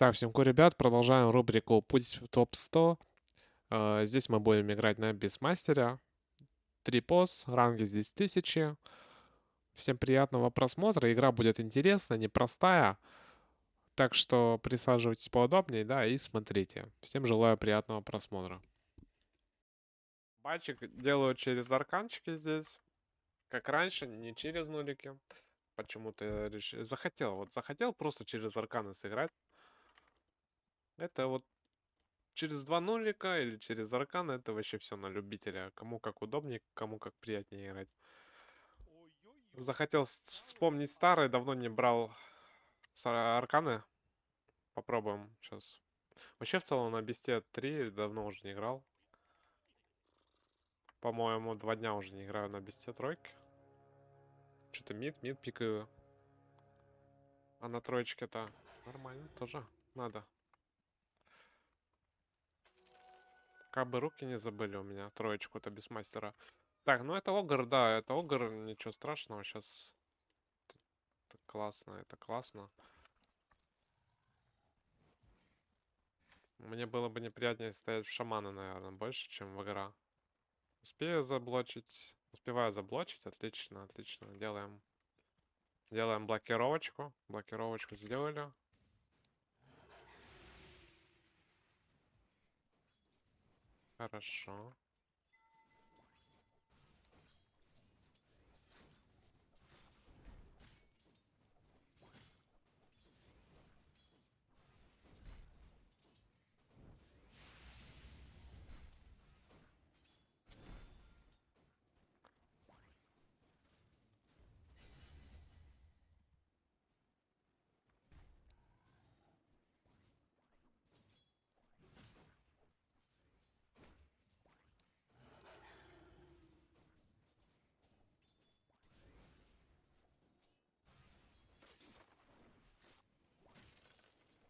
Так, всем ку, ребят, продолжаем рубрику «Путь в топ-100». Здесь мы будем играть на Бисмастере. 3 пос, ранги здесь 1000. Всем приятного просмотра. Игра будет интересная, непростая. Так что присаживайтесь поудобнее, да, и смотрите. Всем желаю приятного просмотра. Батчик делаю через арканчики здесь, как раньше, не через нулики. Почему-то я захотел просто через арканы сыграть. Это вот через два нулика или через аркан это вообще все на любителя. Кому как удобнее, кому как приятнее играть. Захотел вспомнить старые, давно не брал арканы. Попробуем сейчас. Вообще в целом на Бесте 3 давно уже не играл. По-моему, 2 дня уже не играю на Бесте тройки. Что-то мид пикаю. А на троечке-то нормально тоже надо. Как бы руки не забыли у меня троечку-то без мастера. Так, ну это Огр, да, это Огр, ничего страшного, сейчас это классно, это классно. Мне было бы неприятнее стоять в шамана, наверное, больше, чем в игра. Успею заблочить. Успеваю заблочить. Отлично, отлично. Делаем блокировочку. Блокировочку сделали. Хорошо.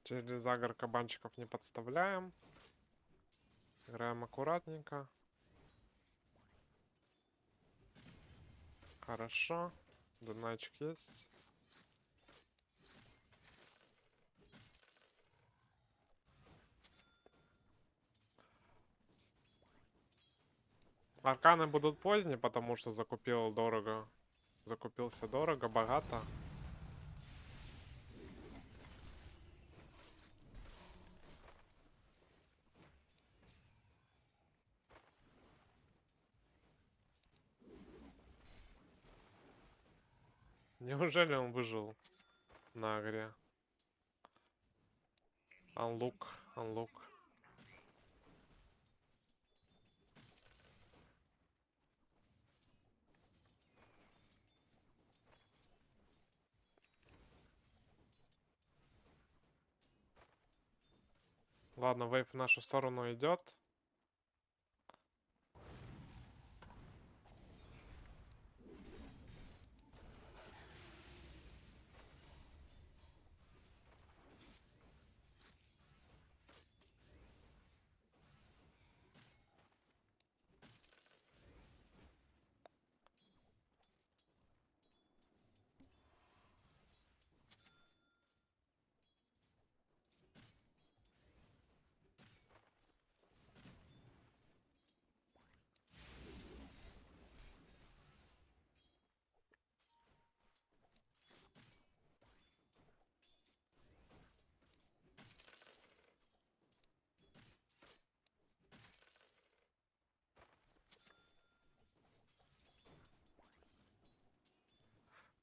Через агр кабанчиков не подставляем. Играем аккуратненько. Хорошо. Дунайчик есть. Арканы будут поздние, потому что закупил дорого. Закупился дорого, богато. Неужели он выжил на агре? Анлук, анлук. Ладно, вейв в нашу сторону идет.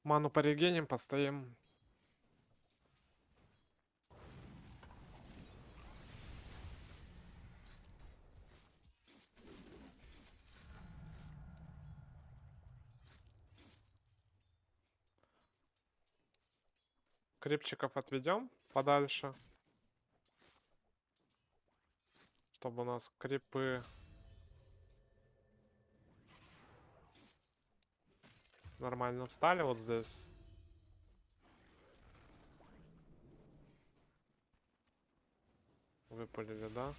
Ману порегеним, постоим. Крипчиков отведем подальше. Чтобы у нас крипы нормально встали вот здесь. Выпалили, да?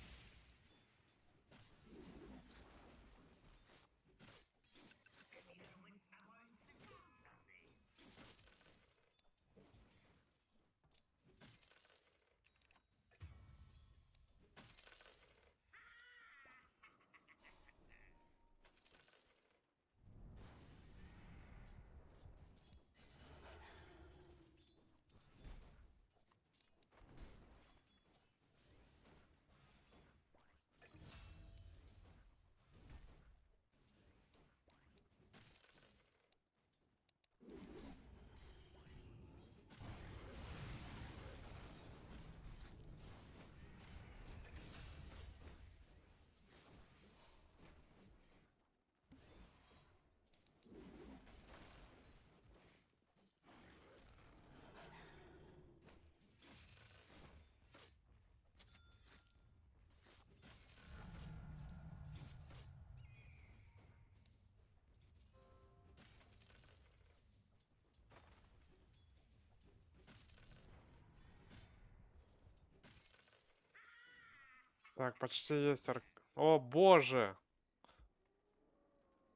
Так, почти есть О, боже!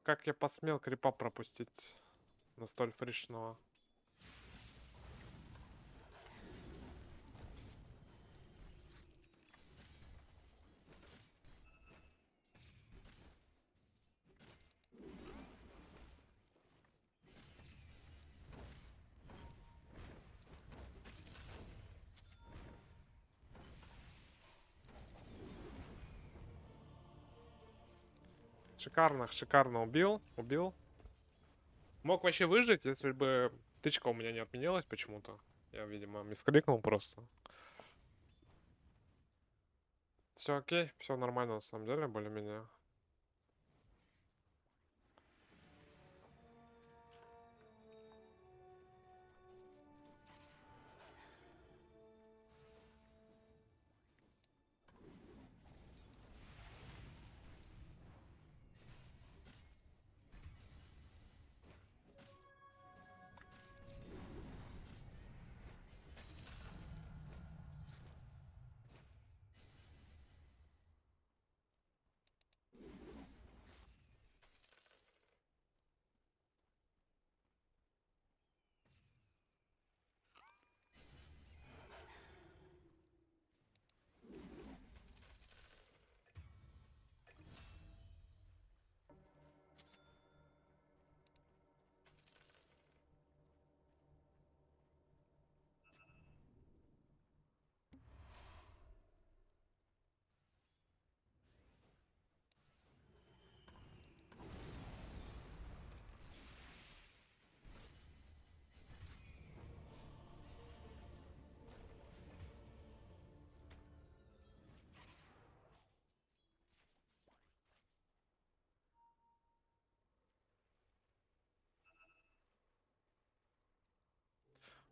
Как я посмел крипа пропустить на столь фришного. Шикарно, шикарно убил, убил. Мог вообще выжить, если бы тычка у меня не отменилась почему-то. Я, видимо, мискликнул просто. Все окей, все нормально на самом деле, более-менее.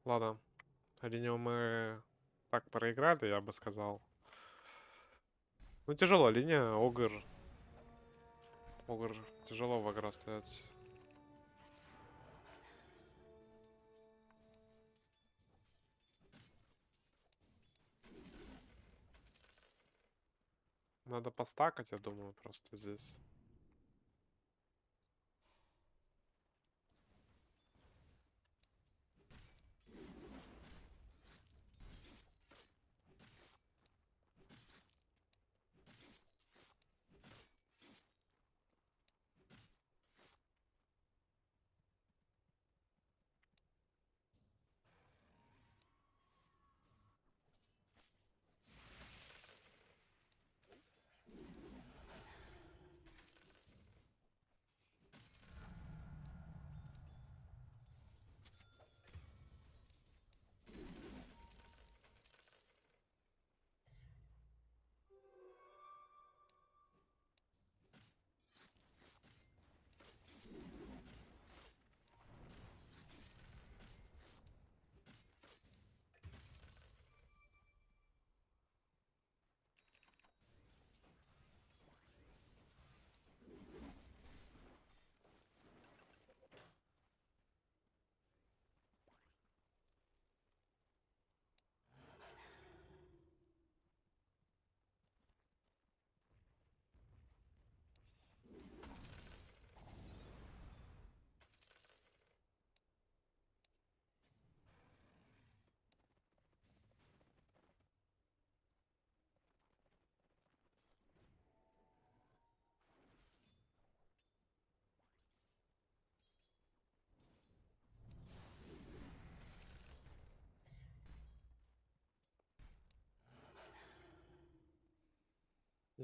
Ладно, линию мы так проиграли, я бы сказал. Ну, тяжело линия, Огр. Огр тяжело в игра стоять. Надо постакать, я думаю, просто здесь.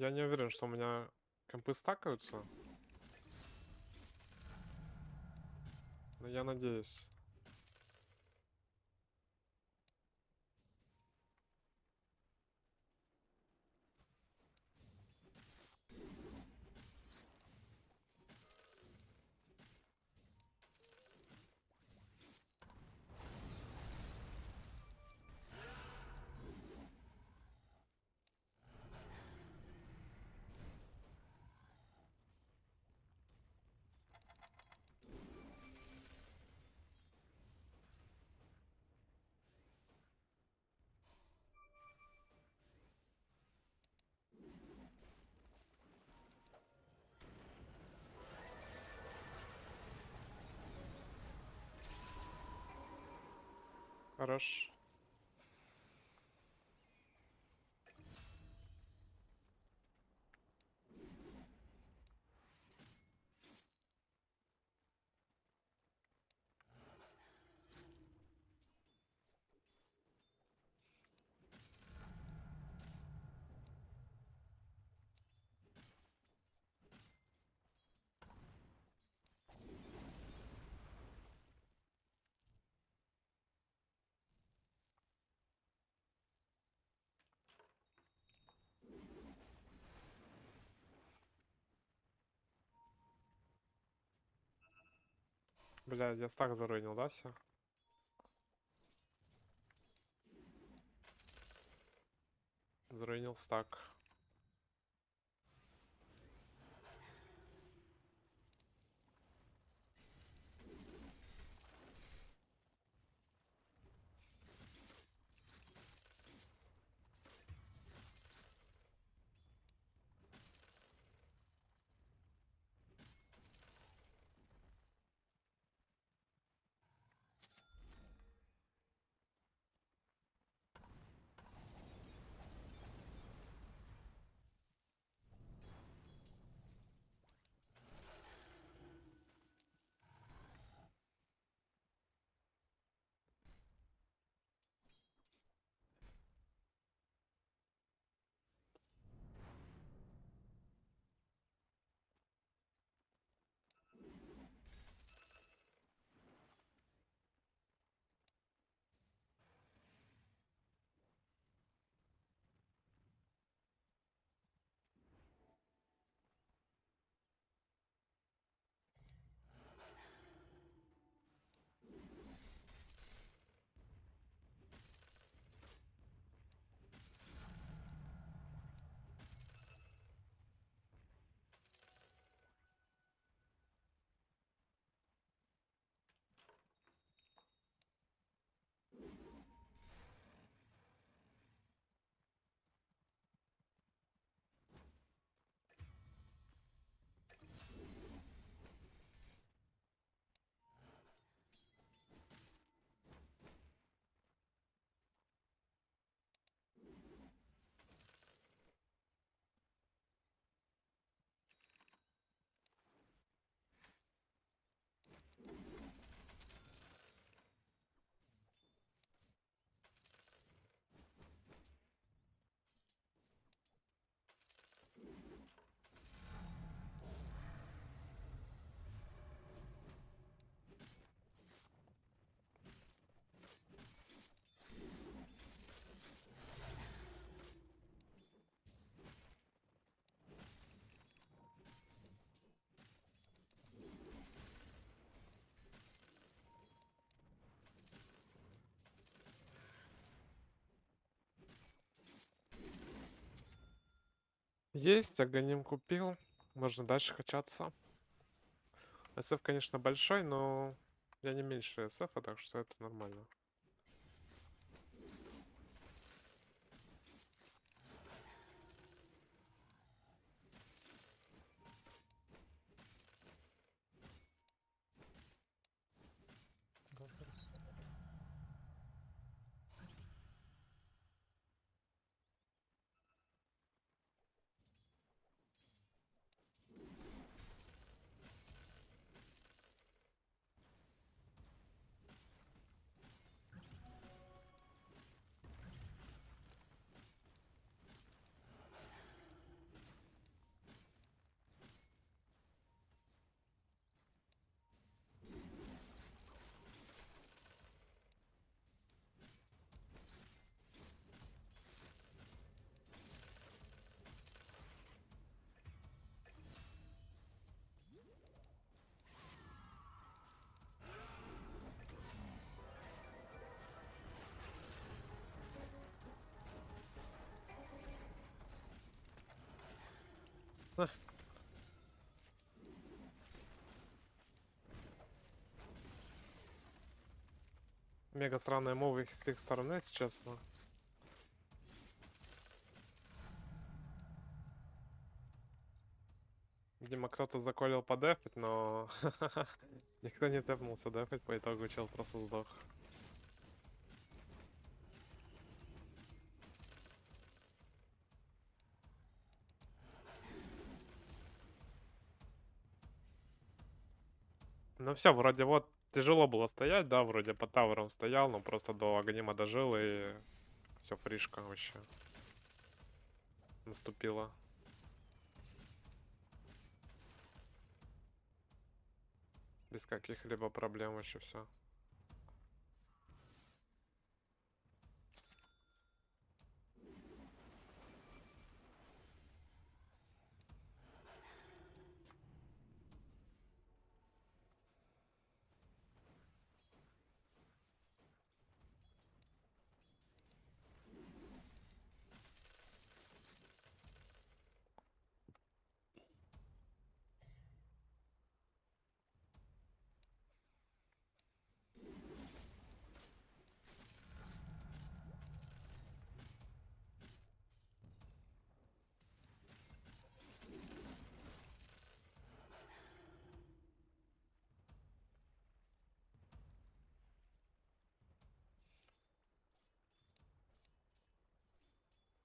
Я не уверен, что у меня компы стакаются. Но я надеюсь. Хорош. Бля, я стак заруинил, да, все? Заруинил стак. Есть, агоним купил. Можно дальше качаться. СФ, конечно, большой, но я не меньше СФ, так что это нормально. Мега странные мувы с их стороны, если честно. Видимо, кто-то заколил подефать, но никто не тэпнулся дефать, по итогу чел просто сдох. Ну все, вроде вот тяжело было стоять, да, вроде по таверам стоял, но просто до Аганима дожил и все, фришка вообще наступила. Без каких-либо проблем вообще все.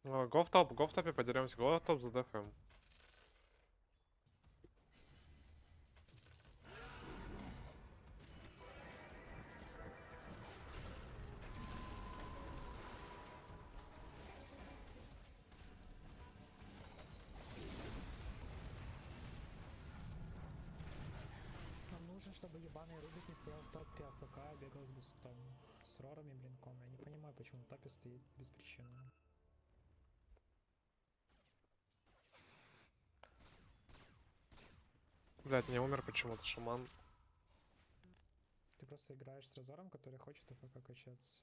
Го в топе подеремся, го в топ за ДФМ. Нам нужно, чтобы ебаный Рубик не стоял в топе АФК, а бегал с Рором и Блинком. Я не понимаю, почему в топе стоит без причины. Блять, не умер почему-то шаман. Ты просто играешь с Разором, который хочет АФК качаться.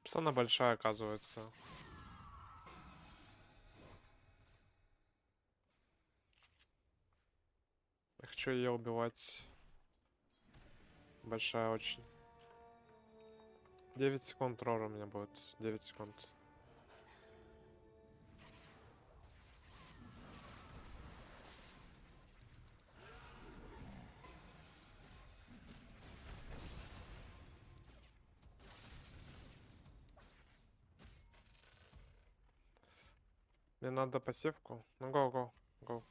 Псана большая, оказывается. Я хочу ее убивать. Большая очень. 9 секунд рора у меня будет. 9 секунд. Мне надо пассивку. Ну, го. Го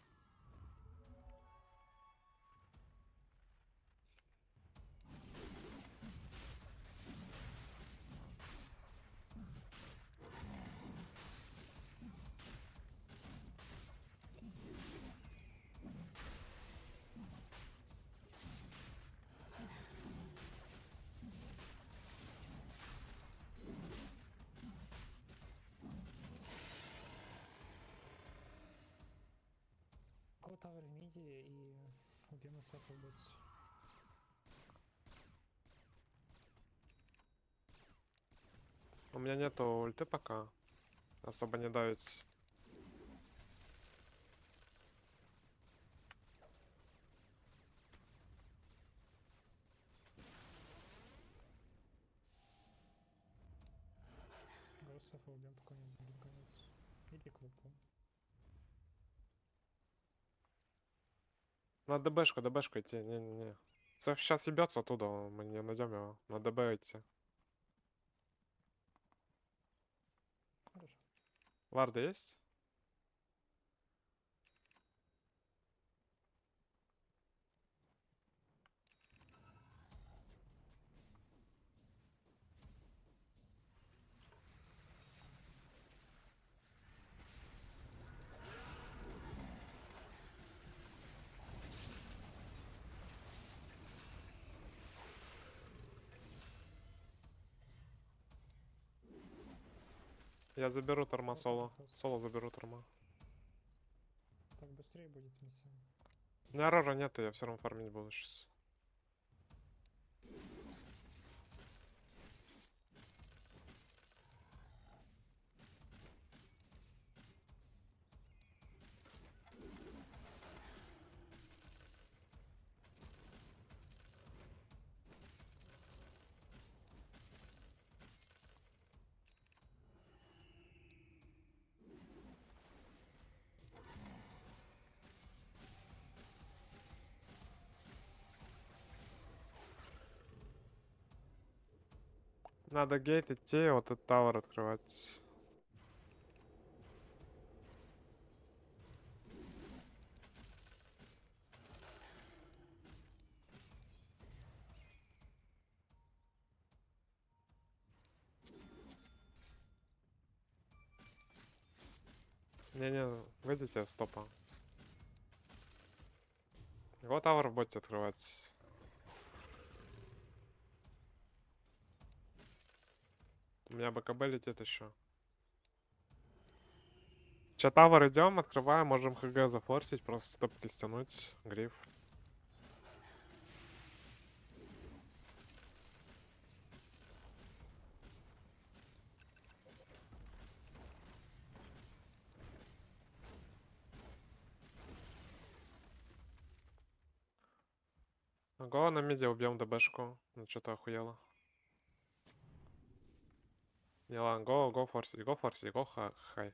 тавер в миде и убьем СФ в боте. У меня нету ульты пока. Особо не давить. Го СФ убьем, пока не блинканет. Или квапу. На ДБшку идти. Не. Сейчас ебется оттуда, мы не найдем его. На ДБ идти. Хорошо. Варды есть? Я заберу торма Вот соло. это фаст. Соло заберу торма. Так быстрее будет миссия. У меня рора нету, я все равно фармить буду сейчас. Надо гейт идти, вот этот тавер открывать. Не-не, выйдите с топа. Его тавер будете открывать. У меня БКБ летит еще. Че, тавер идем, открываем, можем ХГ зафорсить, просто стопки стянуть, гриф. Го на миде убьем ДБшку. Ну что-то охуело. Не ладно, го форсить, го хай.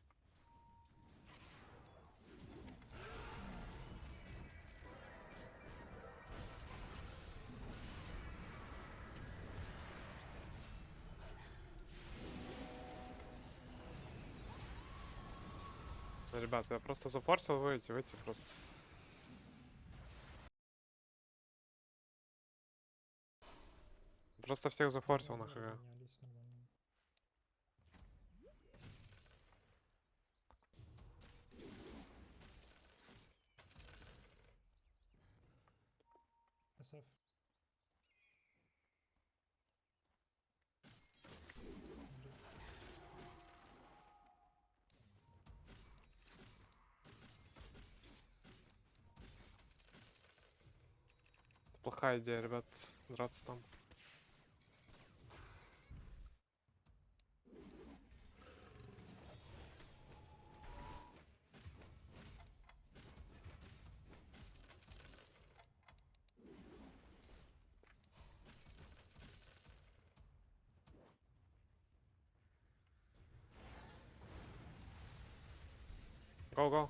Ну, ребят, я просто зафорсил, выйти просто. Просто всех зафорсил на ХГ. Разменялись нормально. СФ. Плохая идея, ребят, драться там. Го.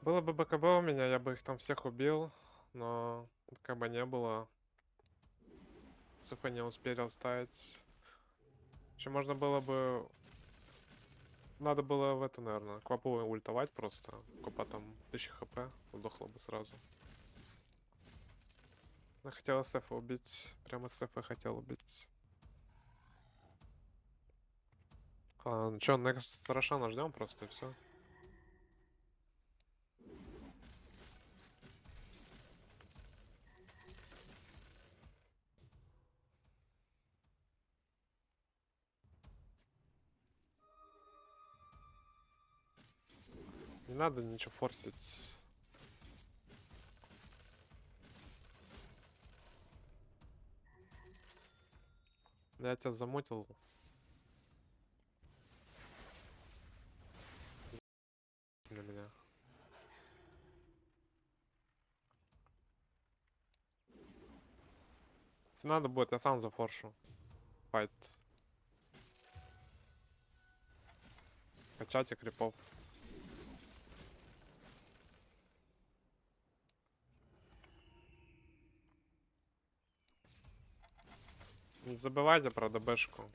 Было бы БКБ у меня, я бы их там всех убил, но БКБ не было. СФ не успели оставить. Еще можно было бы... Надо было в это, наверное, Квапу ультовать просто. Квапа там 1000 хп, сдохла бы сразу. Я хотел СФ убить, прямо СФ хотел убить. Ну что, next Рошана ждем просто и все. Не надо ничего форсить. Я тебя замутил. На меня. Если надо будет, я сам зафоршу. Файт. Качать и крипов. Не забывайте про ДБшку.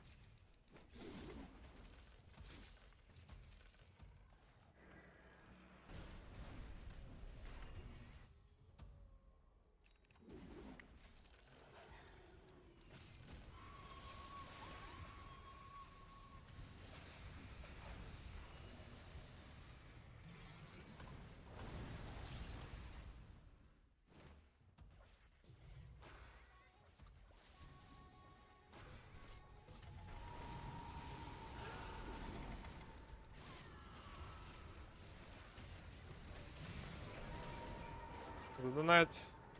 Задонать.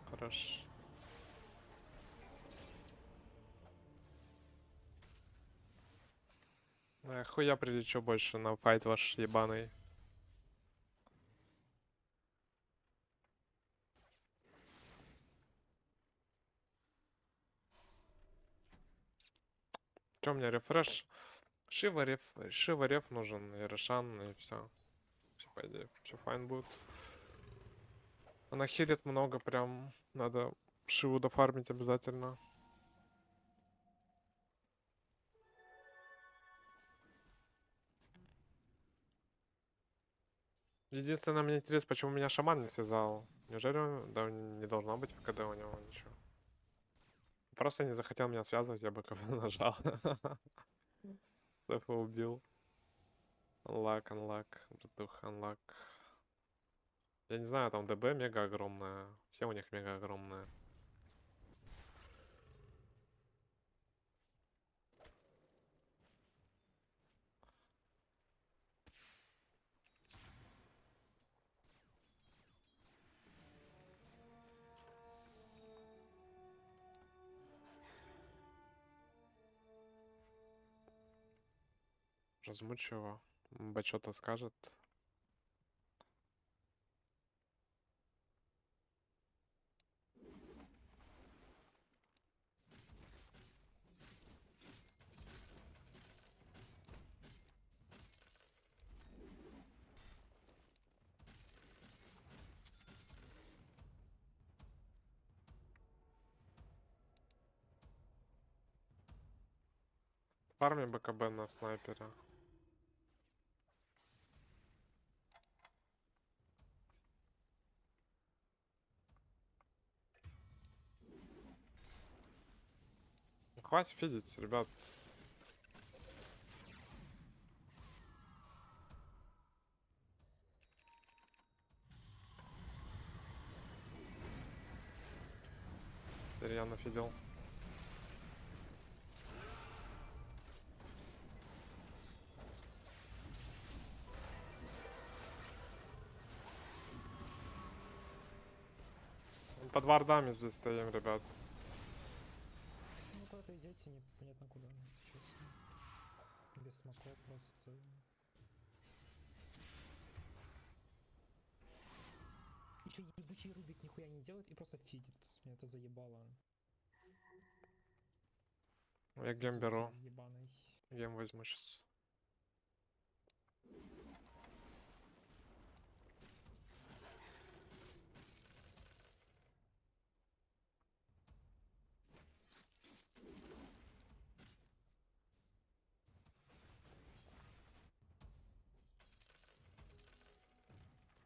Хорош. Хуя прилечу больше на файт ваш ебаный. Чё у меня рефреш? Шива реф нужен, и Рошан, и все. Все, по идее, все файн будет. Она хилит много, прям надо Шиву дофармить обязательно. Единственное, мне интересно, почему меня шаман не связал. Неужели да, не должно быть в КД у него ничего? Просто не захотел меня связывать, я бы КВ нажал. Дэфа убил. Unlock, unlock, братух, unlock. Я не знаю, там ДБ мега огромная. Все у них мега огромная. Размучу его. Мба что-то скажет. Фарми БКБ на снайпере. Хватит фидить, ребят. Теперь я нафидел. Под вардами здесь стоим, ребят. Ну куда-то идете, непонятно куда, если честно. Без смоков просто. Еще ебучий Рубик нихуя не делает и просто фидит. Меня это заебало. Я гем беру. Ебаный. Гем возьму сейчас.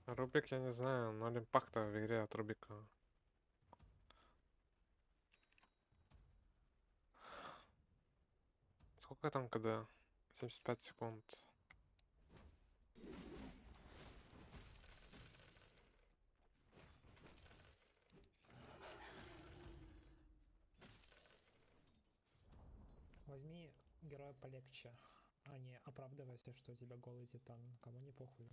Рубик, я не знаю, 0 импакта в игре от Рубика. Сколько там КД? 75 секунд. Возьми героя полегче, а не оправдывайся, что у тебя голый титан. Кому не похуй.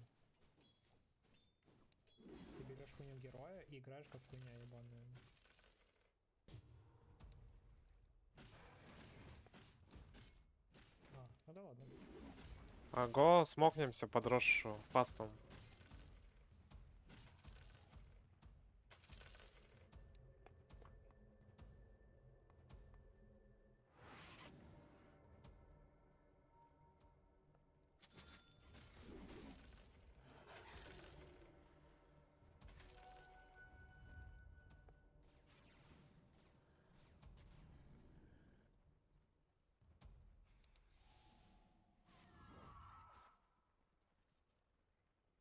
Ты берешь хуйню героя и играешь как хуйня ебаная. Ну да ладно. Го, смокнемся под Рошу фастом.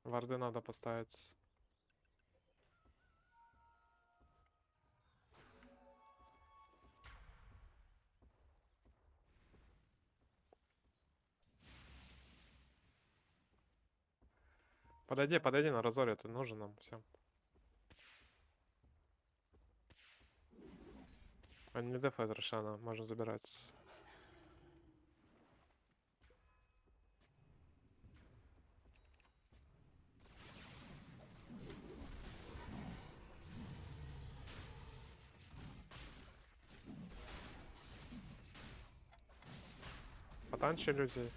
Варды надо поставить. Подойди на разоре, ты нужен нам всем. Они не дефают Рошана, можно забирать. Потанчи иллюзии.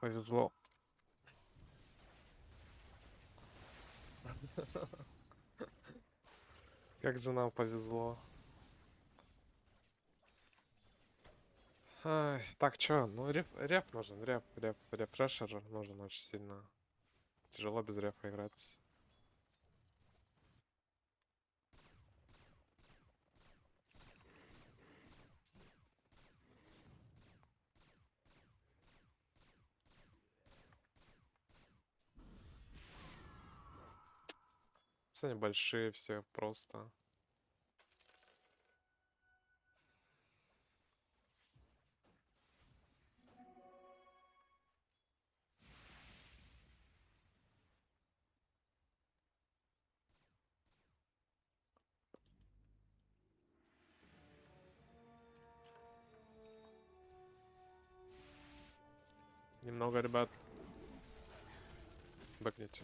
Повезло. Как же нам повезло. Ай, так, чё? Ну, реф нужен, рефрешер нужен очень сильно. Тяжело без рефа играть. Все они большие, все просто. Немного, ребят. Бэкните.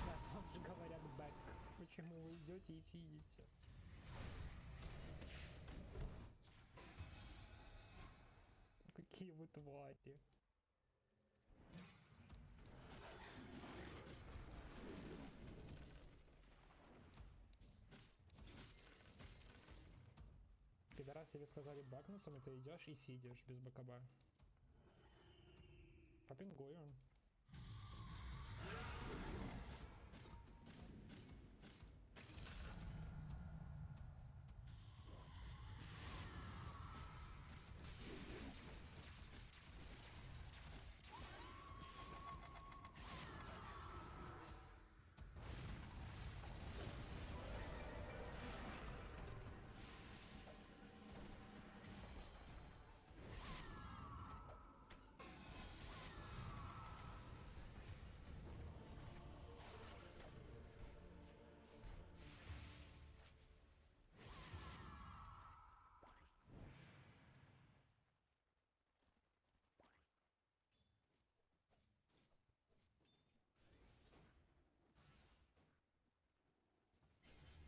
Да, там же говорят бэк. Почему вы идете и фидите? Какие вы твари. Пидорас себе сказали бэкнуться, и ты идешь и фидишь без БКБ. Попингую.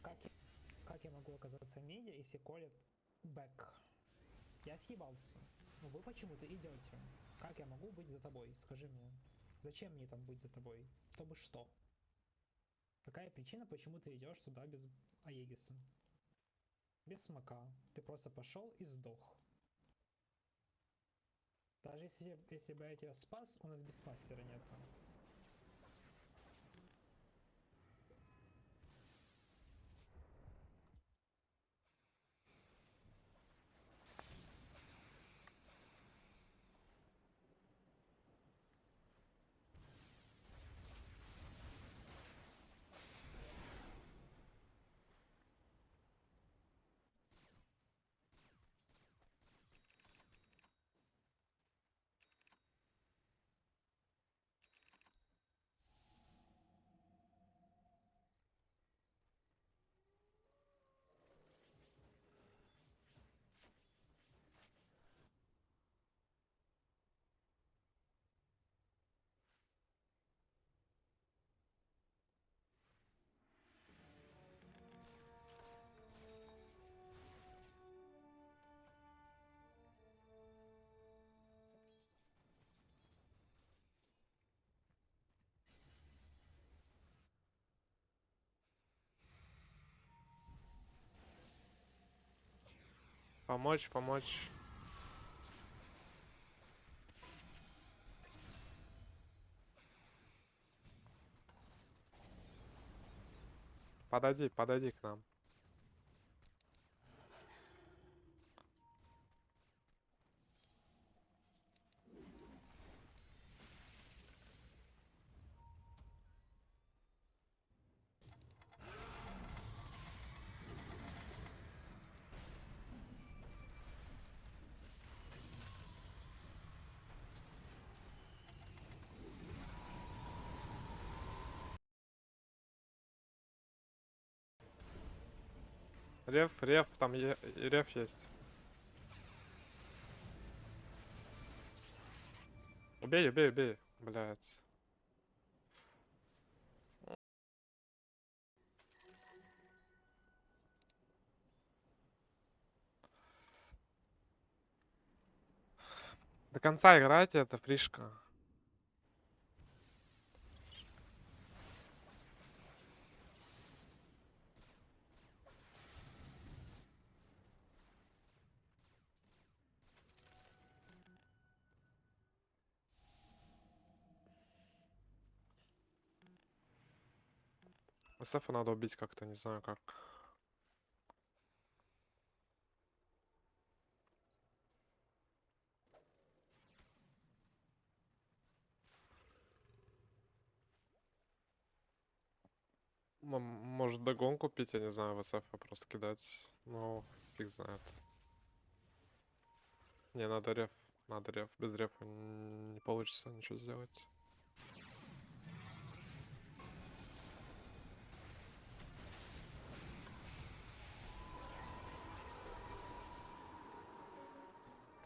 Как я, как я могу оказаться в миде, если колет бэк? Я съебался. Но вы почему-то идете. Как я могу быть за тобой? Скажи мне. Зачем мне там быть за тобой? Чтобы что? Какая причина, почему ты идешь туда без Аегиса? Без смока. Ты просто пошел и сдох. Даже если бы я тебя спас, у нас без мастера нету. Помочь, помочь. Подойди к нам. Реф, там реф есть. Убей, блядь. До конца играйте, это фришка. СФ надо убить как-то, не знаю как. Может догон купить, я не знаю, в СФ просто кидать. Ну, фиг знает. Не, надо реф. Надо реф. Без рефа не получится ничего сделать.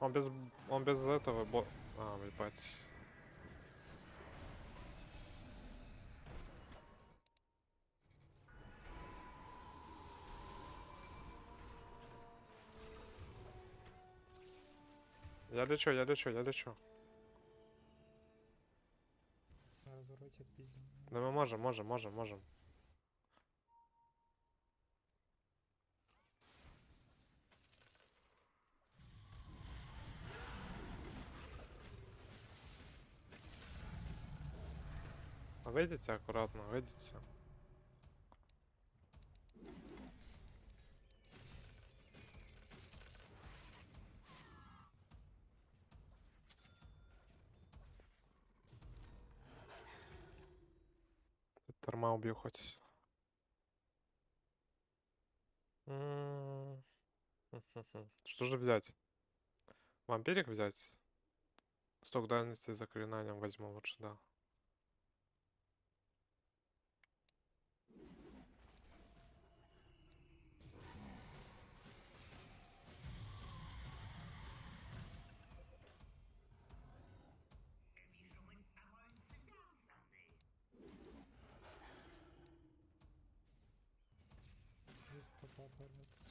Он без этого А, ебать. Я лечу. Разворотит пиздец. Да мы можем. Выйдите аккуратно, выйдите. Торма убью хоть. М. Что же взять? Вампирик взять? Сток дальности с заклинанием возьму лучше, да. Здесь попал оформиться.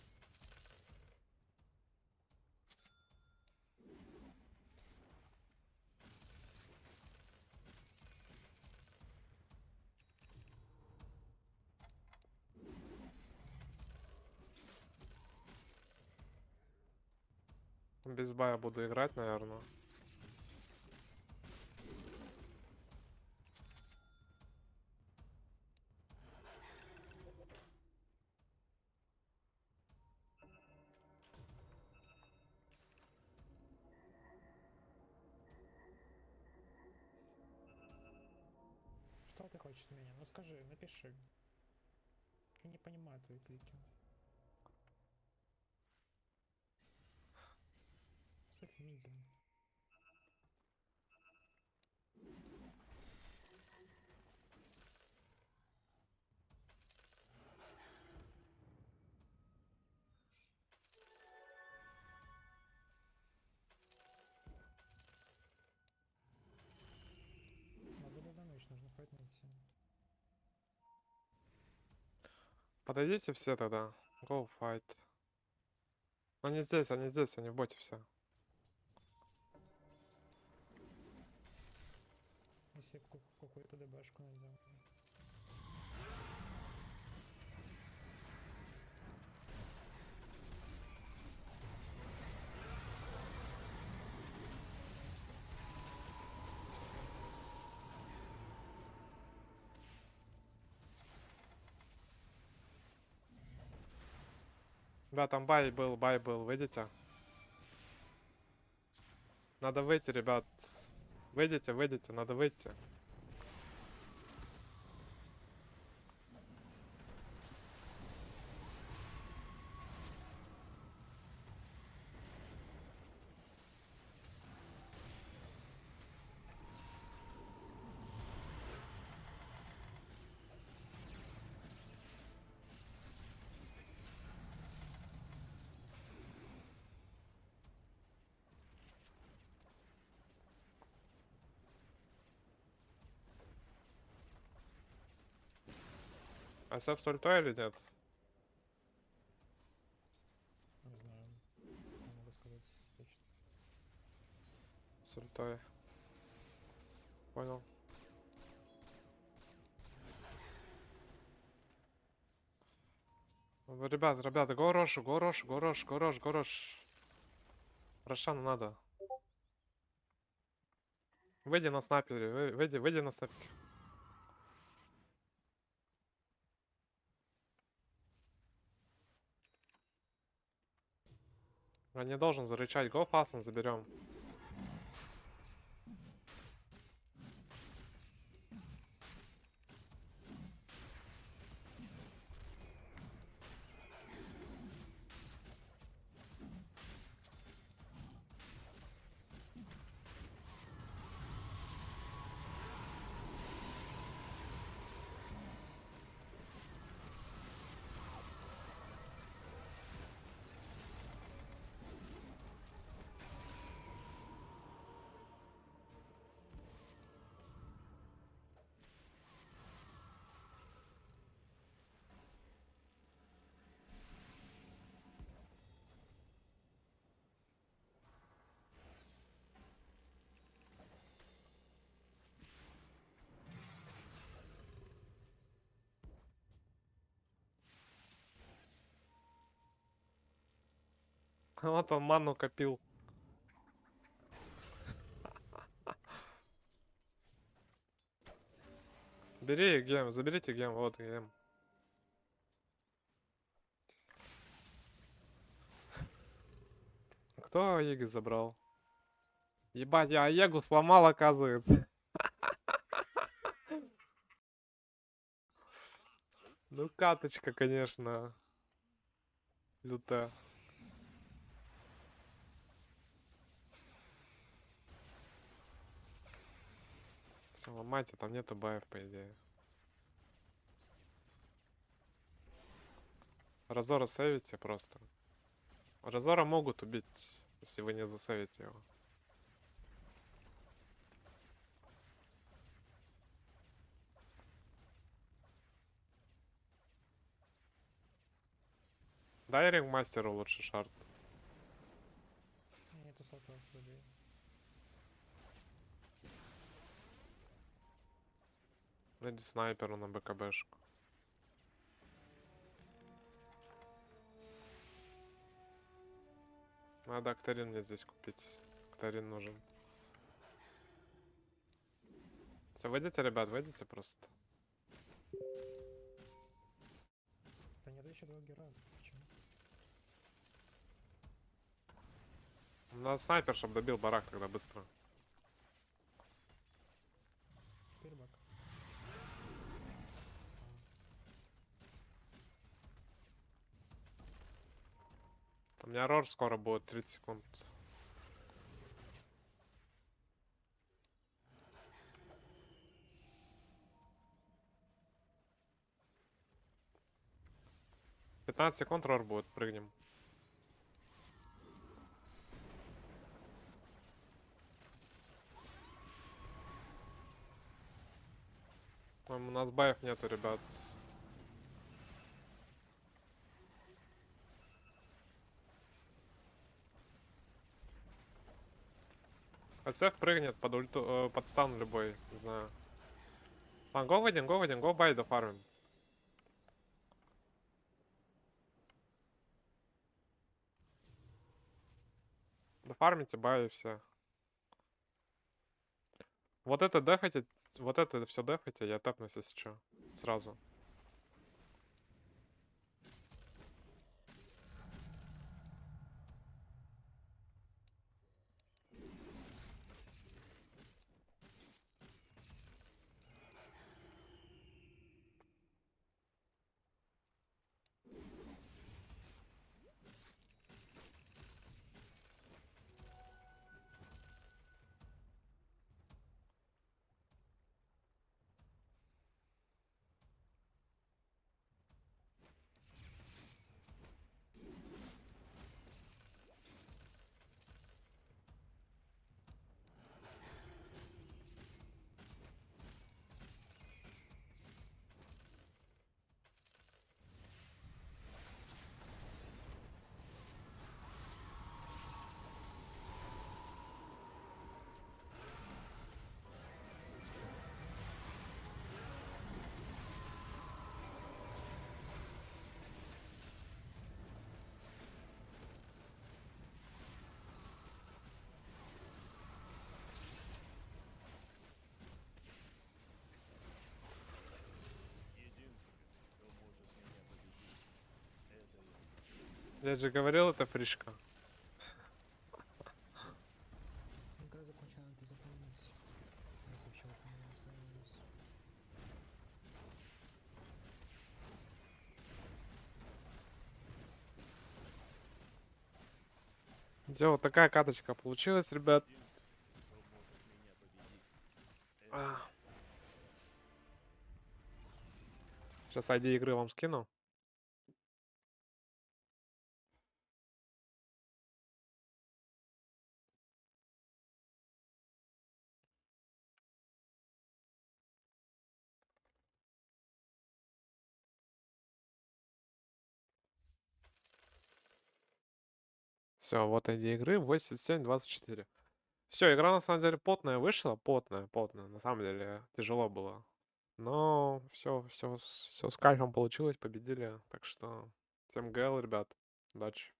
Без бая буду играть, наверное. Что ты хочешь от меня? Ну скажи, напиши. Я не понимаю твои клики. Софи миди. На забавную ночь нужно файтнуть. Подойдите все тогда. Go fight. Они здесь, они в боте все. Если какую-то ДБшку найдем. Да, там бай был, выйдите. Надо выйти, ребят. Выйдите, надо выйти. АСФ с ультой или нет? Не знаю, не могу сказать точно. С ультой. Понял. Ребята, го Рошу. Рошану надо. Выйди на снайпере, выйди на снайпере. Он не должен зарычать. Го фастом заберем. Вот он ману копил. Бери гем, заберите гем, вот гем. Кто Аегис забрал? Ебать, я Аегу сломал, оказывается. Ну, каточка, конечно. Лютая. Все, ломайте, там нету баев, по идее. Разора сейвите просто. Разора могут убить, если вы не засейвите его. Дай рингмастеру лучше шарт. Нету сотов, забей. Найди снайперу на БКБшку. Надо Актарин мне здесь купить. Актарин нужен. Всё, выйдите, ребят, выйдите просто. Да нет еще 2 героя. Почему? Надо снайпер, чтобы добил барак тогда быстро. Теперь бак. У меня рор скоро будет, 30 секунд. — 15 секунд рор будет, прыгнем. У нас баев нету, ребят. СФ прыгнет под ульту, под стан любой, не знаю. Го выйдем, го бай дофармим. Дофармите бай и все. Вот это дефайте, вот это все дефайте, я тэпнусь, если что. Сразу. Я же говорил, это фришка. Игра закончена на 30 минуте. Я вообще в этом не остановлюсь. Всё, вот такая каточка получилась, ребят. Сейчас ID игры вам скину. Все, вот ID игры 8724. Все, игра на самом деле потная вышла, потная, потная. На самом деле тяжело было. Но все с кайфом получилось, победили. Так что всем ГЛ, ребят. Удачи.